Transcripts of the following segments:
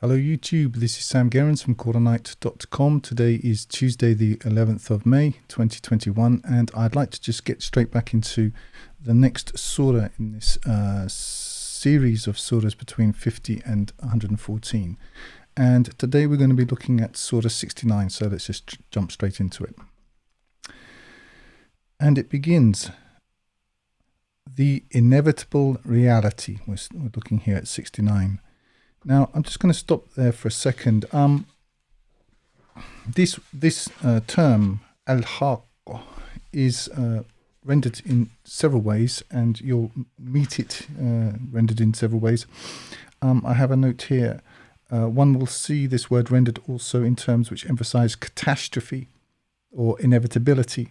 Hello YouTube, this is Sam Gerrans from Qur'anite.com. Today is Tuesday the 11th of May 2021 and I'd like to just get straight back into the next surah in this series of surahs between 50 and 114. And today we're going to be looking at Surah 69, so let's just jump straight into it. And it begins, the inevitable reality. We're looking here at 69. Now, I'm just going to stop there for a second. This term, al-haq, is rendered in several ways, and you'll meet it rendered in several ways. I have a note here. One will see this word rendered also in terms which emphasize catastrophe or inevitability.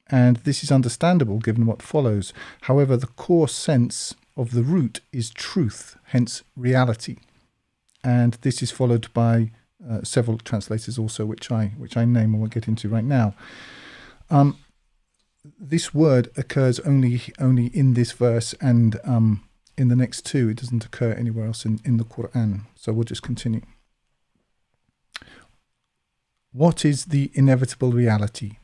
And this is understandable given what follows. However, the core sense of the root is truth, hence reality. And this is followed by several translators also, which I name and we'll get into right now. This word occurs only in this verse, and in the next two, it doesn't occur anywhere else in the Qur'an. So we'll just continue. What is the inevitable reality?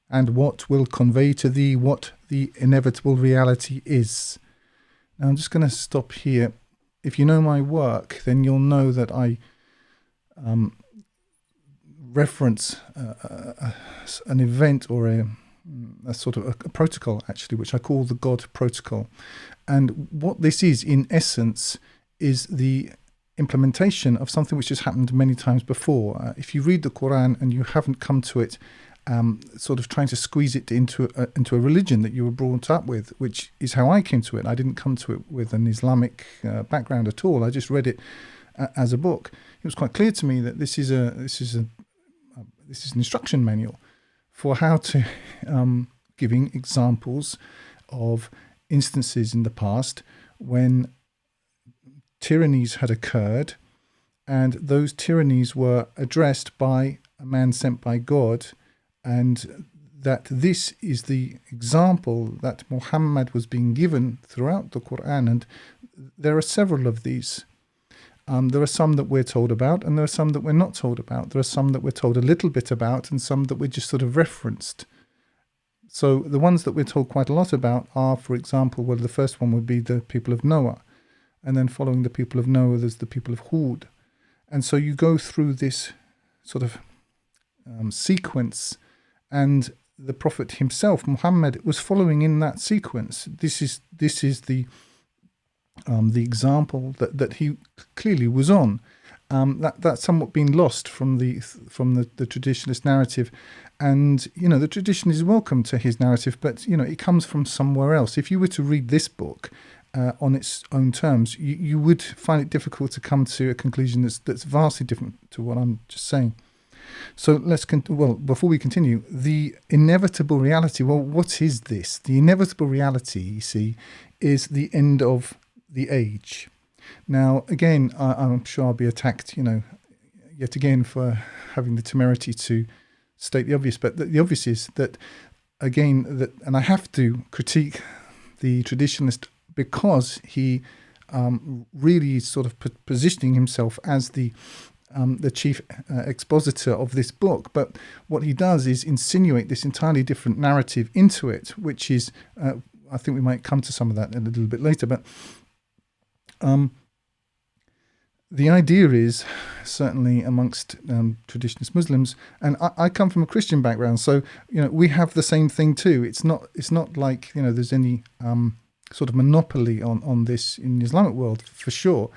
And what will convey to thee what the inevitable reality is? Now I'm just going to stop here. If you know my work, then you'll know that I reference an event or a sort of a protocol, actually, which I call the God protocol. And what this is, in essence, is the implementation of something which has happened many times before. If you read the Qur'an and you haven't come to it, sort of trying to squeeze it into a religion that you were brought up with, which is how I came to it. I didn't come to it with an Islamic background at all. I just read it as a book. It was quite clear to me that this is an instruction manual for how to giving examples of instances in the past when tyrannies had occurred, and those tyrannies were addressed by a man sent by God. And that this is the example that Muḥammad was being given throughout the Qur'an. And there are several of these. There are some that we're told about, and there are some that we're not told about. There are some that we're told a little bit about, and some that we're just sort of referenced. So the ones that we're told quite a lot about are, for example, well, the first one would be the people of Noah. And then following the people of Noah, there's the people of Hud. And so you go through this sort of sequence. And the Prophet himself, Muhammad, was following in that sequence. This is the example that he clearly was on. That's somewhat been lost from the traditionalist narrative, and the tradition is welcome to his narrative, but it comes from somewhere else. If you were to read this book on its own terms, you would find it difficult to come to a conclusion that's vastly different to what I'm just saying. So before we continue, the inevitable reality, well, what is this? The inevitable reality, you see, is the end of the age. Now, again, I'm sure I'll be attacked, yet again for having the temerity to state the obvious, but the obvious is that, again, and I have to critique the traditionalist because he really is sort of positioning himself as the chief expositor of this book. But what he does is insinuate this entirely different narrative into it, which is, I think we might come to some of that a little bit later, but the idea is, certainly amongst traditionalist Muslims, and I come from a Christian background, so we have the same thing too. It's not like there's any sort of monopoly on this in the Islamic world, for sure.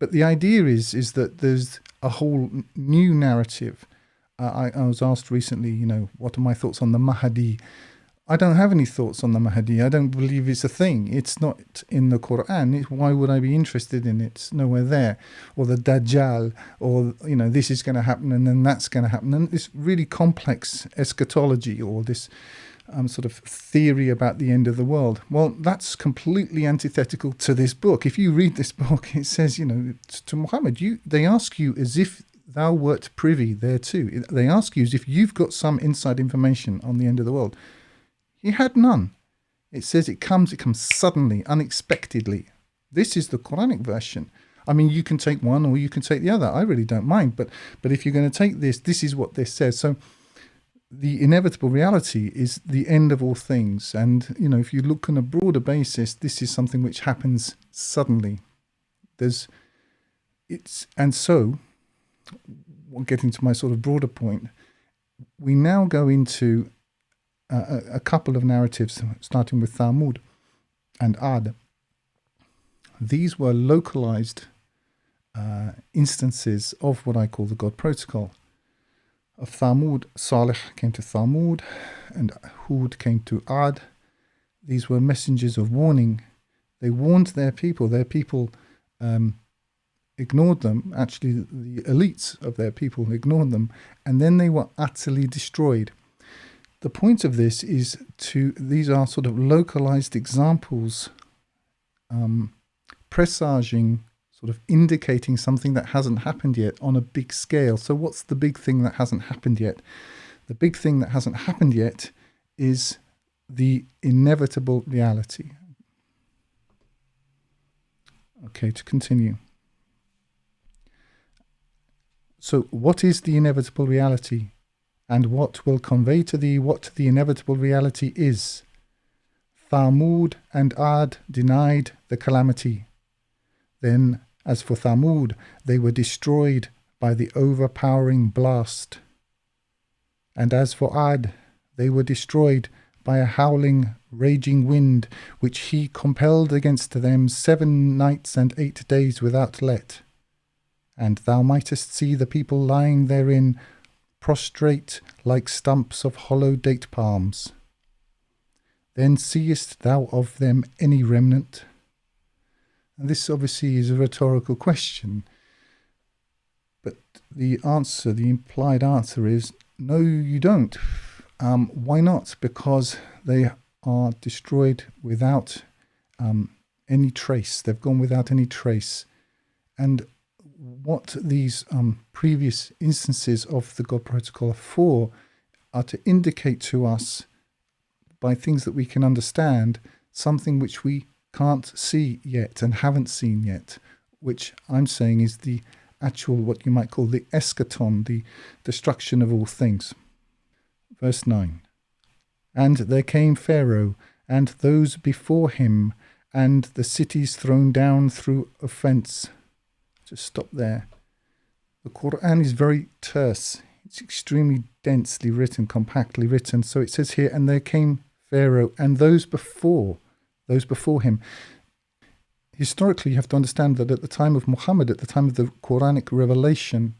But the idea is that there's a whole new narrative. I was asked recently, what are my thoughts on the Mahdi? I don't have any thoughts on the Mahdi. I don't believe it's a thing. It's not in the Qur'an. Why would I be interested in it? It's nowhere there. Or the Dajjal, or, this is going to happen and then that's going to happen. And this really complex eschatology, or this sort of theory about the end of the world. Well, that's completely antithetical to this book. If you read this book, it says, to Muhammad, they ask you as if thou wert privy thereto. They ask you as if you've got some inside information on the end of the world. He had none. It says it comes suddenly, unexpectedly. This is the Quranic version. I mean, you can take one or you can take the other. I really don't mind. But if you're going to take this is what this says. So the inevitable reality is the end of all things. And, if you look on a broader basis, this is something which happens suddenly. So, getting to my sort of broader point, we now go into a couple of narratives, starting with Thamud and Ad. These were localized instances of what I call the God protocol. Of Thamud, Salih came to Thamud, and Hud came to Ad. These were messengers of warning. They warned their people. Their people ignored them. Actually, the elites of their people ignored them, and then they were utterly destroyed. The point of this is these are sort of localized examples, presaging, sort of indicating something that hasn't happened yet on a big scale. So what's the big thing that hasn't happened yet? The big thing that hasn't happened yet is the inevitable reality. Okay, to continue. So what is the inevitable reality? And what will convey to thee what the inevitable reality is? Thamud and Ad denied the calamity. Then, as for Thamud, they were destroyed by the overpowering blast. And as for Ad, they were destroyed by a howling, raging wind, which he compelled against them 7 nights and 8 days without let. And thou mightest see the people lying therein, prostrate like stumps of hollow date palms. Then seest thou of them any remnant? And this obviously is a rhetorical question, but the implied answer is no, you don't. Why not? Because they are destroyed without any trace. They've gone without any trace. And what these previous instances of the God protocol are for are to indicate to us, by things that we can understand, something which we can't see yet and haven't seen yet, which I'm saying is the actual, what you might call the Eschaton, the destruction of all things. Verse 9. And there came Pharaoh, and those before him, and the cities thrown down through offence. Just stop there. The Qur'an is very terse. It's extremely densely written, compactly written. So it says here, and there came Pharaoh, and those before him. Historically, you have to understand that at the time of Muḥammad, at the time of the Quranic revelation,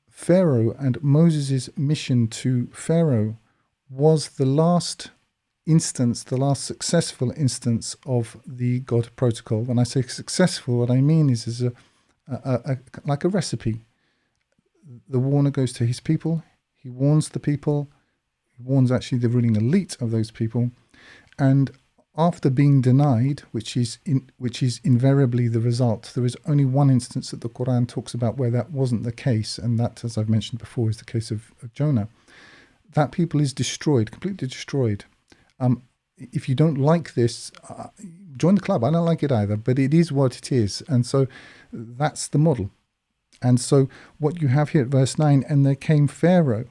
Pharaoh and Moses' mission to Pharaoh was the last instance, the last successful instance of the God protocol. When I say successful, what I mean is like a recipe. The warner goes to his people, he warns the people, he warns actually the ruling elite of those people, and after being denied, which is invariably the result, there is only one instance that the Qur'an talks about where that wasn't the case, and that, as I've mentioned before, is the case of Jonah. That people is destroyed, completely destroyed. If you don't like this, join the club. I don't like it either, but it is what it is, and so that's the model. And so what you have here at verse 9, and there came Pharaoh,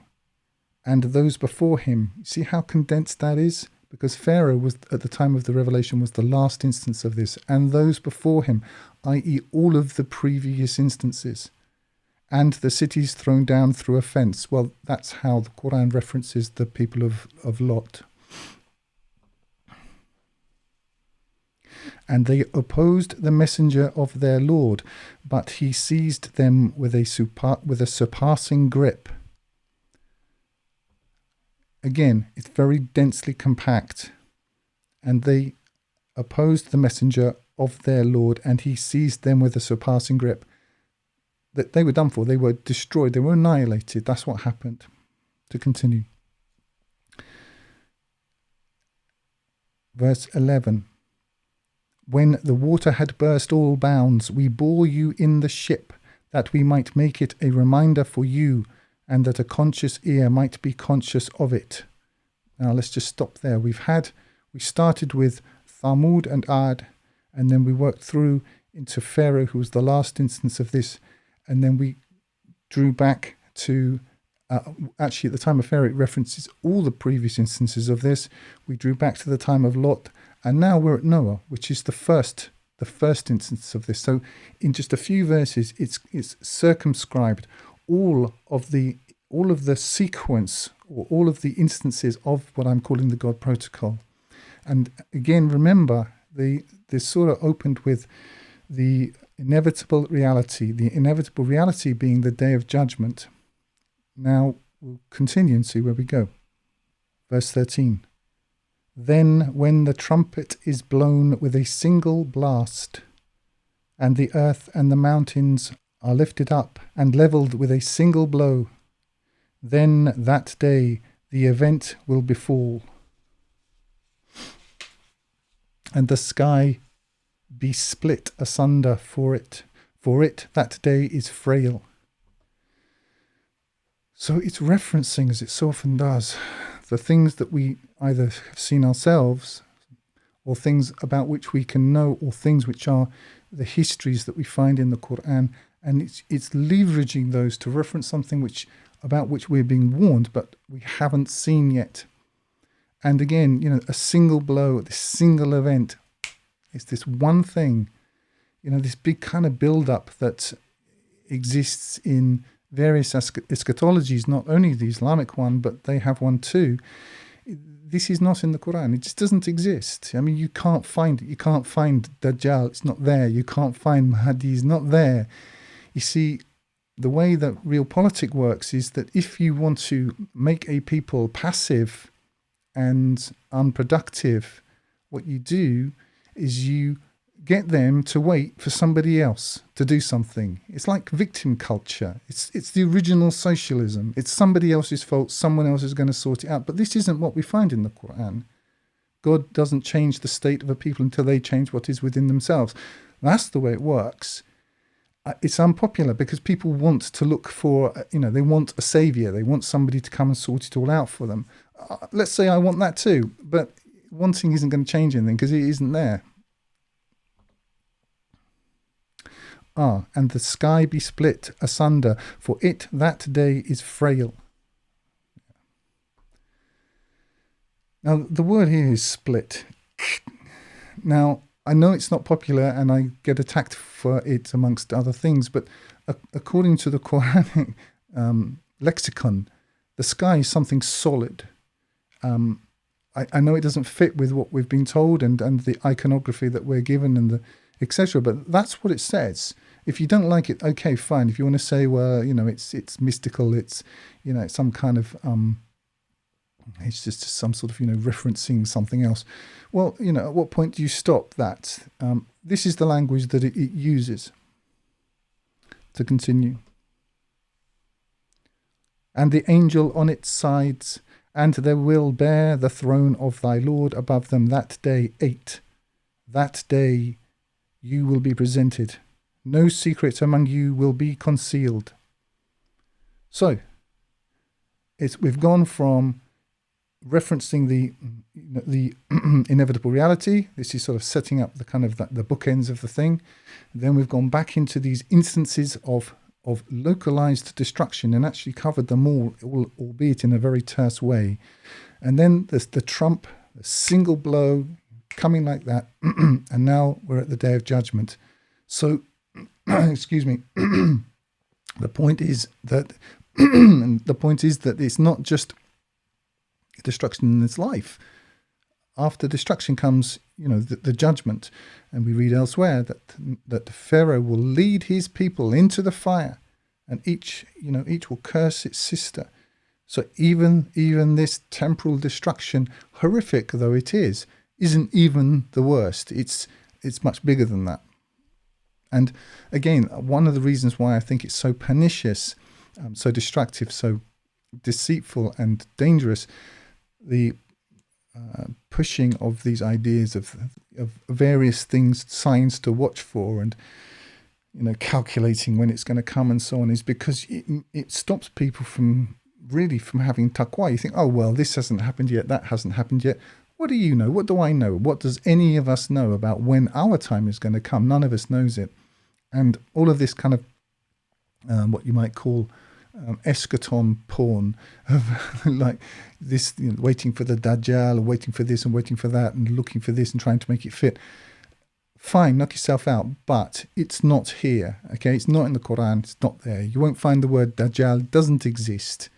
and those before him. See how condensed that is? Because Pharaoh was, at the time of the revelation, was the last instance of this, and those before him, i.e. all of the previous instances, and the cities thrown down through a fence. Well, that's how the Qur'an references the people of Lot. And they opposed the messenger of their Lord, but he seized them with a surpassing grip. Again, it's very densely compact. And they opposed the messenger of their Lord, and he seized them with a surpassing grip. That they were done for. They were destroyed. They were annihilated. That's what happened. To continue. Verse 11. When the water had burst all bounds, we bore you in the ship, that we might make it a reminder for you, and that a conscious ear might be conscious of it. Now let's just stop there. We started with Thamud and Ad, and then we worked through into Pharaoh, who was the last instance of this, and then we drew back to, actually at the time of Pharaoh it references all the previous instances of this. We drew back to the time of Lot, and now we're at Noah, which is the first instance of this. So in just a few verses, it's circumscribed all of the sequence, or all of the instances of what I'm calling the God protocol. And again, remember, this surah opened with the inevitable reality being the day of judgment. Now we'll continue and see where we go. Verse 13. Then when the trumpet is blown with a single blast, and the earth and the mountains are lifted up and levelled with a single blow, then that day the event will befall, and the sky be split asunder for it that day is frail. So it's referencing, as it so often does, the things that we either have seen ourselves, or things about which we can know, or things which are the histories that we find in the Qur'an, and it's leveraging those to reference something about which we're being warned, but we haven't seen yet. And again, a single blow, this single event, it's this one thing, this big kind of build-up that exists in various eschatologies, not only the Islamic one, but they have one too. This is not in the Qur'an. It just doesn't exist. I mean, you can't find it. You can't find Dajjal. It's not there. You can't find Mahdi. It's not there. You see, the way that realpolitik works is that if you want to make a people passive and unproductive, what you do is you get them to wait for somebody else to do something. It's like victim culture. It's the original socialism. It's somebody else's fault. Someone else is going to sort it out. But this isn't what we find in the Qur'an. God doesn't change the state of a people until they change what is within themselves. That's the way it works. It's unpopular because people want to look for, they want a savior. They want somebody to come and sort it all out for them. Let's say I want that too, but wanting isn't going to change anything because it isn't there. And the sky be split asunder, for it that day is frail. Now, the word here is split. Now, I know it's not popular and I get attacked for it amongst other things, but according to the Quranic lexicon, the sky is something solid. I know it doesn't fit with what we've been told and the iconography that we're given and the etc., but that's what it says. If you don't like it, okay, fine. If you want to say, well, it's mystical, it's it's some kind of it's just some sort of referencing something else. Well, at what point do you stop that? This is the language that it uses to continue. And the angel on its sides, and there will bear the throne of thy Lord above them that day. 8. That day you will be presented. No secret among you will be concealed. So, we've gone from referencing the inevitable reality. This is sort of setting up the kind of the bookends of the thing. Then we've gone back into these instances of localized destruction and actually covered them all, albeit in a very terse way. And then there's the trump, the single blow coming like that, and now we're at the day of judgment. So, excuse me. The point is that it's not just destruction in this life. After destruction comes, the judgment, and we read elsewhere that Pharaoh will lead his people into the fire, and each will curse its sister. So even this temporal destruction, horrific though it is, isn't even the worst. It's much bigger than that. And again, one of the reasons why I think it's so pernicious, so destructive, so deceitful and dangerous, the pushing of these ideas of various things, signs to watch for, and calculating when it's going to come and so on, is because it stops people from having taqwa. You think, oh well, this hasn't happened yet, that hasn't happened yet. What do you know? What do I know? What does any of us know about when our time is going to come? None of us knows it. And all of this kind of what you might call Eschaton porn of like this, waiting for the Dajjal, or waiting for this and waiting for that and looking for this and trying to make it fit. Fine, knock yourself out, but it's not here, okay? It's not in the Qur'an, it's not there. You won't find the word Dajjal, it doesn't exist.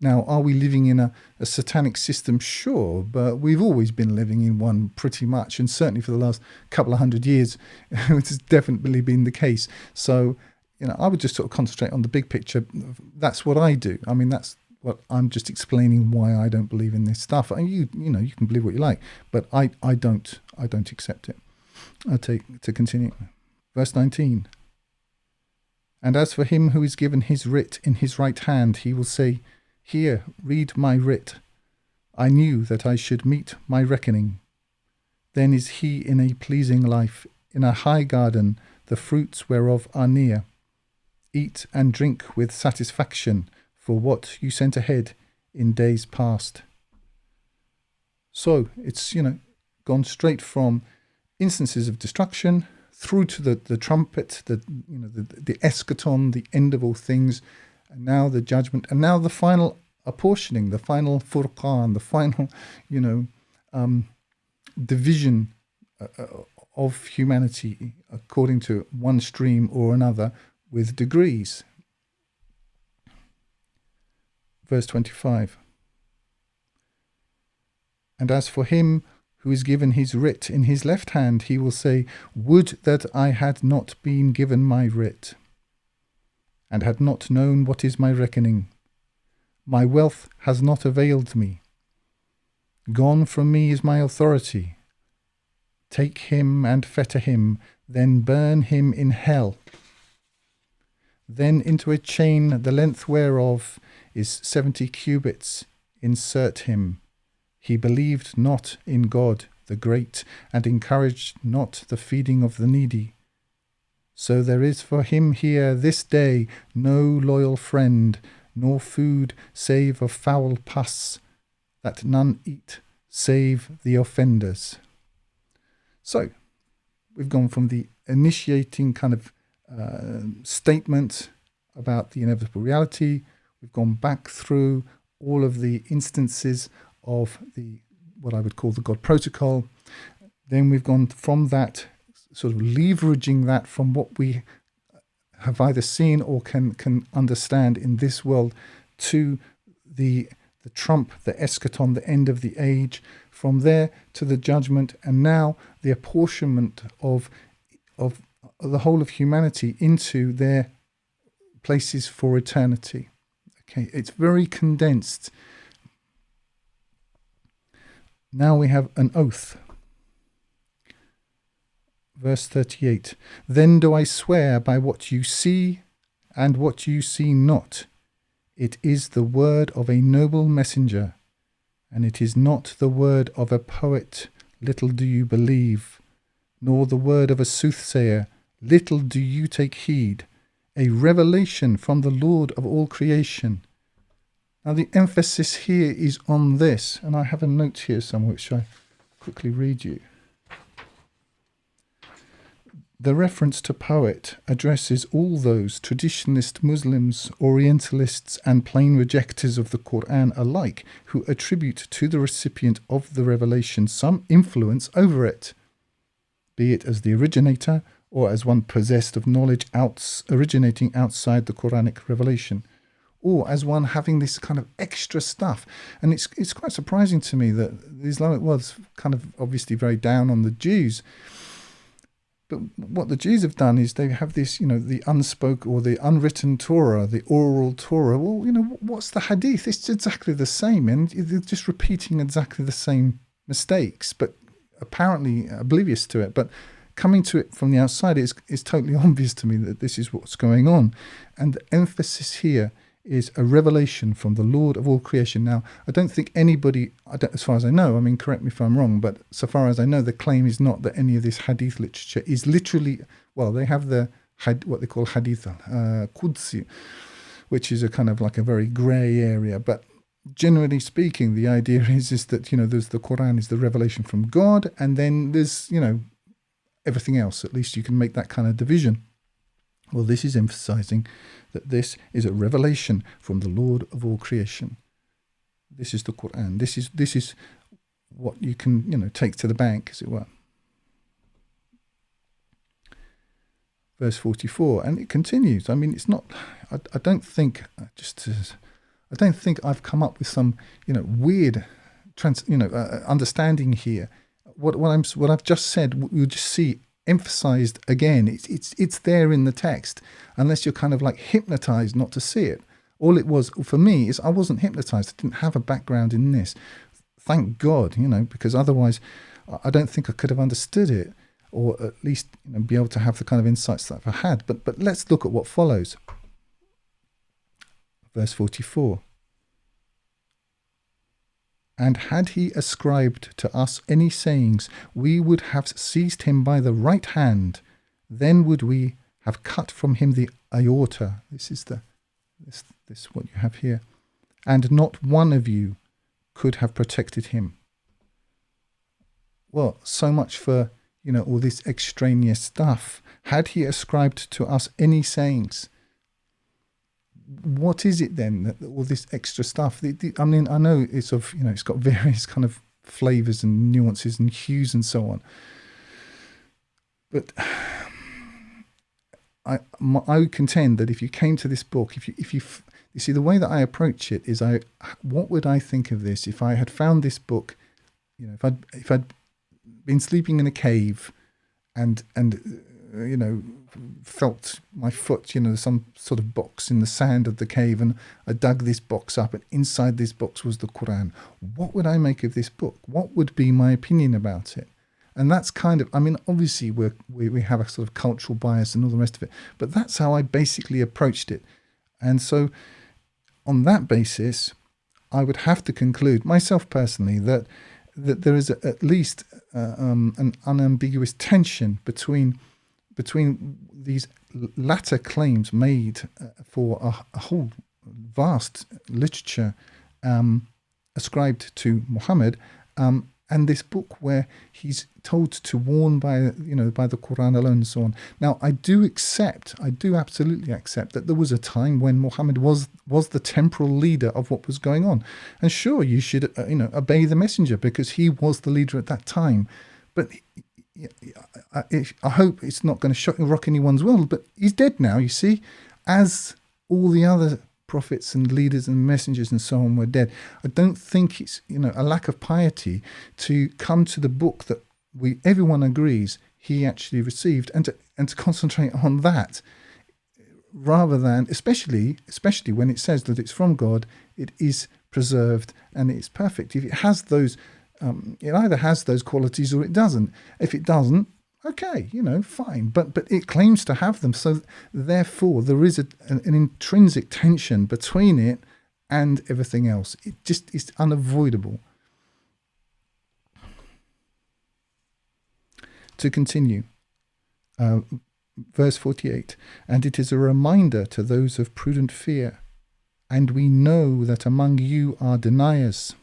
Now, are we living in a satanic system? Sure, but we've always been living in one pretty much, and certainly for the last couple of 100 years, it has definitely been the case. So, I would just sort of concentrate on the big picture. That's what I do. I mean, that's what I'm just explaining why I don't believe in this stuff. And you can believe what you like, but I don't accept it. I'll take to continue. Verse 19. And as for him who is given his writ in his right hand, he will say, Here, read my writ. I knew that I should meet my reckoning. Then is he in a pleasing life, in a high garden, the fruits whereof are near. Eat and drink with satisfaction for what you sent ahead in days past. So it's, gone straight from instances of destruction through to the trumpet, the eschaton, the end of all things, and now the judgment, and now the final apportioning, the final furqan, the final, division of humanity according to one stream or another with degrees. Verse 25. And as for him who is given his writ in his left hand, he will say, Would that I had not been given my writ, and had not known what is my reckoning. My wealth has not availed me. Gone from me is my authority. Take him and fetter him, then burn him in hell. Then into a chain the length whereof is 70 cubits, insert him. He believed not in God the great, and encouraged not the feeding of the needy. So there is for him here this day no loyal friend, nor food save of foul pus, that none eat save the offenders. So we've gone from the initiating kind of statement about the inevitable reality. We've gone back through all of the instances of what I would call the God protocol. Then we've gone from that, sort of leveraging that from what we have either seen or can understand in this world, to the trump, the eschaton, the end of the age, from there to the judgment, and now the apportionment of the whole of humanity into their places for eternity. Okay, it's very condensed. Now we have an oath. Verse 38. Then do I swear by what you see and what you see not. It is the word of a noble messenger, and it is not the word of a poet, little do you believe, nor the word of a soothsayer, little do you take heed, a revelation from the Lord of all creation. Now the emphasis here is on this, and I have a note here somewhere which I quickly read you. The reference to poet addresses all those traditionalist Muslims, Orientalists, and plain rejectors of the Qur'an alike who attribute to the recipient of the revelation some influence over it, be it as the originator or as one possessed of knowledge originating outside the Quranic revelation, or as one having this kind of extra stuff. And it's quite surprising to me that the Islamic world's kind of obviously very down on the Jews. But what the Jews have done is they have this, the unspoken or the unwritten Torah, the oral Torah. Well, what's the hadith? It's exactly the same, and they're just repeating exactly the same mistakes, but apparently oblivious to it. But coming to it from the outside is totally obvious to me that this is what's going on. And the emphasis here is a revelation from the Lord of all creation. Now, I don't think anybody, as far as I know, correct me if I'm wrong, but so far as I know, the claim is not that any of this hadith literature is literally, well, they have what they call hadith Qudsi, which is a kind of like a very grey area, but generally speaking, the idea is that, there's the Qur'an is the revelation from God, and then there's, everything else. At least you can make that kind of division. Well, this is emphasizing that this is a revelation from the Lord of all creation. This is the Qur'an. This is what you can, take to the bank, as it were. Verse 44, and it continues. I mean, it's not. I don't think I've come up with some, weird, understanding here. What I've just said, you'll just see emphasized again. It's there in the text, unless you're kind of like hypnotized not to see it. All it was for me is I wasn't hypnotized. I didn't have a background in this. Thank God, because otherwise I don't think I could have understood it, or at least be able to have the kind of insights that I've had. But let's look at what follows. Verse 44. And had he ascribed to us any sayings, we would have seized him by the right hand. Then would we have cut from him the aorta. This is this what you have here. And not one of you could have protected him. Well, so much for, all this extraneous stuff. Had he ascribed to us any sayings? What is it then, that all this extra stuff? I mean, I know it's it's got various kind of flavors and nuances and hues and so on. But I would contend that if you came to this book, if you see, the way that I approach it is, what would I think of this if I had found this book, if I'd been sleeping in a cave and felt my foot, some sort of box in the sand of the cave, and I dug this box up, and inside this box was the Qur'an. What would I make of this book? What would be my opinion about it? And that's kind of, obviously we have a sort of cultural bias and all the rest of it, but that's how I basically approached it. And so on that basis, I would have to conclude, myself personally, that there is at least an unambiguous tension between these latter claims made for a whole vast literature ascribed to Muhammad, and this book where he's told to warn by the Qur'an alone and so on. Now, I do absolutely accept that there was a time when Muhammad was the temporal leader of what was going on, and sure, you should obey the messenger because he was the leader at that time. But I hope it's not going to rock anyone's world, but he's dead now, you see, as all the other prophets and leaders and messengers and so on were dead. I don't think it's a lack of piety to come to the book that everyone agrees he actually received, and to concentrate on that, rather than, especially when it says that it's from God, it is preserved and it's perfect. If it has those, it either has those qualities or it doesn't. If it doesn't, okay, fine. But it claims to have them, so therefore there is an intrinsic tension between it and everything else. It just is unavoidable. To continue, verse 48, and it is a reminder to those of prudent fear, and we know that among you are deniers,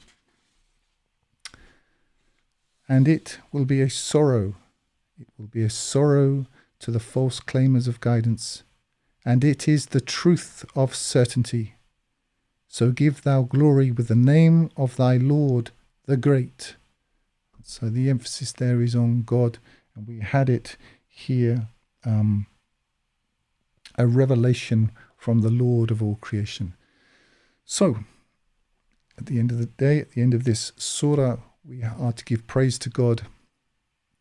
and it will be a sorrow. It will be a sorrow to the false claimers of guidance, and it is the truth of certainty. So give thou glory with the name of thy Lord, the Great. So the emphasis there is on God, and we had it here, a revelation from the Lord of all creation. So, at the end of the day, at the end of this surah, we are to give praise to God.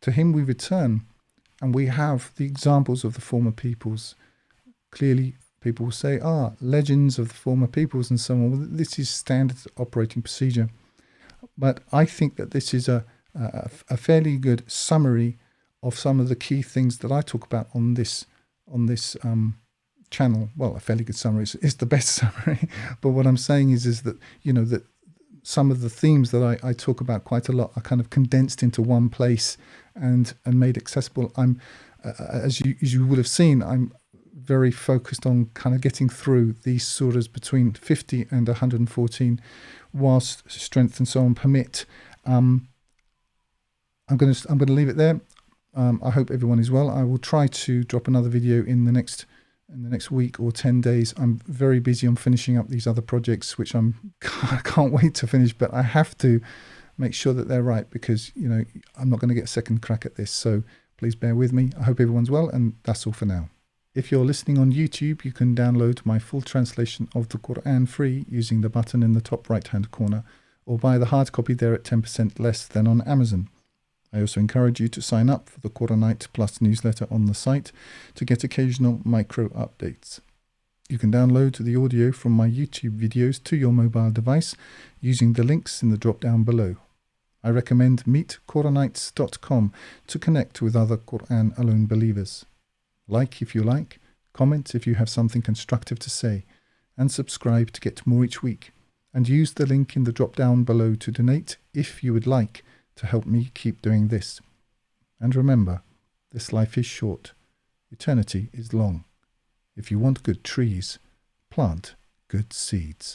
To him we return, and we have the examples of the former peoples. Clearly, people will say, legends of the former peoples and so on. Well, this is standard operating procedure. But I think that this is a fairly good summary of some of the key things that I talk about on this channel. Well, a fairly good summary. It's the best summary. But what I'm saying is that, that some of the themes that I talk about quite a lot are kind of condensed into one place and made accessible. I'm, as you will have seen, I'm very focused on kind of getting through these surahs between 50 and 114, whilst strength and so on permit. I'm going to leave it there. I hope everyone is well. I will try to drop another video in the next week or 10 days. I'm very busy on finishing up these other projects, which I can't wait to finish, but I have to make sure that they're right, because I'm not going to get a second crack at this. So please bear with me. I hope everyone's well, and that's all for now. If you're listening on YouTube, you can download my full translation of the Qur'an free using the button in the top right hand corner, or buy the hard copy there at 10% less than on Amazon. I also encourage you to sign up for the Qur'anite Plus newsletter on the site to get occasional micro updates. You can download the audio from my YouTube videos to your mobile device using the links in the drop down below. I recommend meetquranites.com to connect with other Qur'an alone believers. Like if you like, comment if you have something constructive to say, and subscribe to get more each week. And use the link in the drop down below to donate if you would like, to help me keep doing this. And remember, this life is short, eternity is long. If you want good trees, plant good seeds.